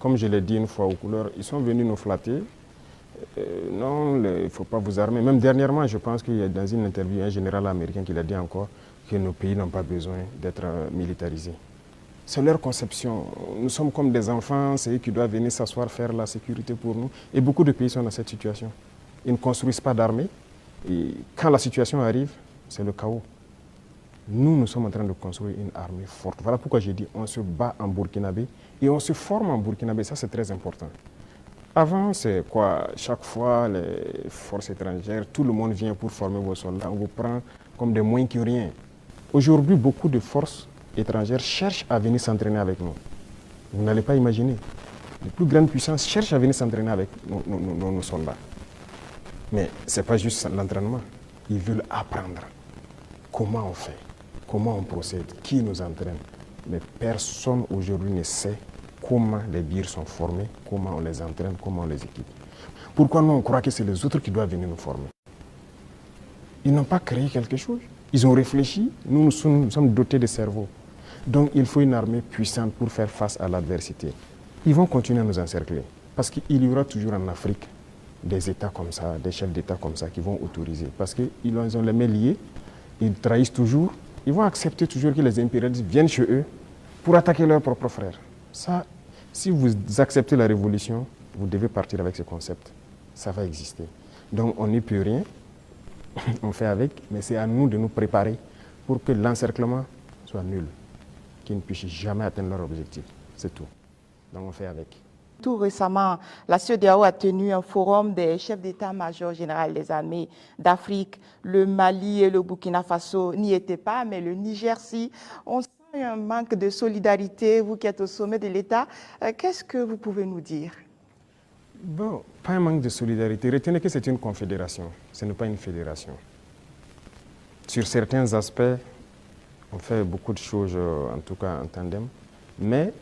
Comme je l'ai dit une fois aux couleurs, ils sont venus nous flatter. Non, il ne faut pas vous armer. Même dernièrement, je pense qu'il y a dans une interview un général américain qui l'a dit encore que nos pays n'ont pas besoin d'être militarisés. C'est leur conception. Nous sommes comme des enfants, c'est eux qui doivent venir s'asseoir, faire la sécurité pour nous. Et beaucoup de pays sont dans cette situation. Ils ne construisent pas d'armée. Et quand la situation arrive, c'est le chaos. Nous sommes en train de construire une armée forte. Voilà pourquoi j'ai dit on se bat en burkinabé et on se forme en burkinabé. Ça, c'est très important. Avant, c'est quoi? Chaque fois, les forces étrangères, tout le monde vient pour former vos soldats. On vous prend comme des moins que rien. Aujourd'hui, beaucoup de forces étrangères cherchent à venir s'entraîner avec nous. Vous n'allez pas imaginer. Les plus grandes puissances cherchent à venir s'entraîner avec nos soldats. Mais ce n'est pas juste l'entraînement. Ils veulent apprendre comment on fait, comment on procède, qui nous entraîne. Mais personne aujourd'hui ne sait comment les birs sont formés, comment on les entraîne, comment on les équipe. Pourquoi nous, on croit que c'est les autres qui doivent venir nous former? Ils n'ont pas créé quelque chose. Ils ont réfléchi. Nous sommes dotés de cerveau. Donc, il faut une armée puissante pour faire face à l'adversité. Ils vont continuer à nous encercler. Parce qu'il y aura toujours en Afrique des États comme ça, des chefs d'État comme ça qui vont autoriser. Parce qu'ils ont les mains liées, ils trahissent toujours. Ils vont accepter toujours que les impérialistes viennent chez eux pour attaquer leurs propres frères. Ça, si vous acceptez la révolution, vous devez partir avec ce concept. Ça va exister. Donc on n'y peut rien, on fait avec, mais c'est à nous de nous préparer pour que l'encerclement soit nul, qu'ils ne puissent jamais atteindre leur objectif. C'est tout. Donc on fait avec. Tout récemment, la CEDEAO a tenu un forum des chefs d'état-major général des armées d'Afrique. Le Mali et le Burkina Faso n'y étaient pas, mais le Niger si. On sent un manque de solidarité, vous qui êtes au sommet de l'État. Qu'est-ce que vous pouvez nous dire? Bon, pas un manque de solidarité. Retenez que c'est une confédération, ce n'est pas une fédération. Sur certains aspects, on fait beaucoup de choses, en tout cas en tandem, mais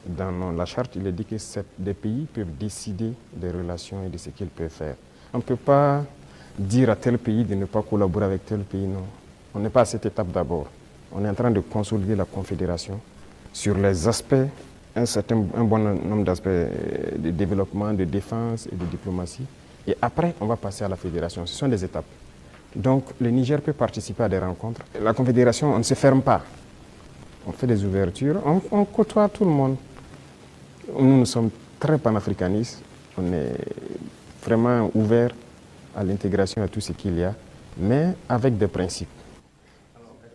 dans la charte, il est dit que des pays peuvent décider des relations et de ce qu'ils peuvent faire. On ne peut pas dire à tel pays de ne pas collaborer avec tel pays, non. On n'est pas à cette étape d'abord. On est en train de consolider la confédération sur les aspects, un bon nombre d'aspects de développement, de défense et de diplomatie. Et après, on va passer à la fédération. Ce sont des étapes. Donc, le Niger peut participer à des rencontres. La confédération, on ne se ferme pas. On fait des ouvertures, on côtoie tout le monde. Nous sommes très panafricanistes, on est vraiment ouverts à l'intégration à tout ce qu'il y a, mais avec des principes.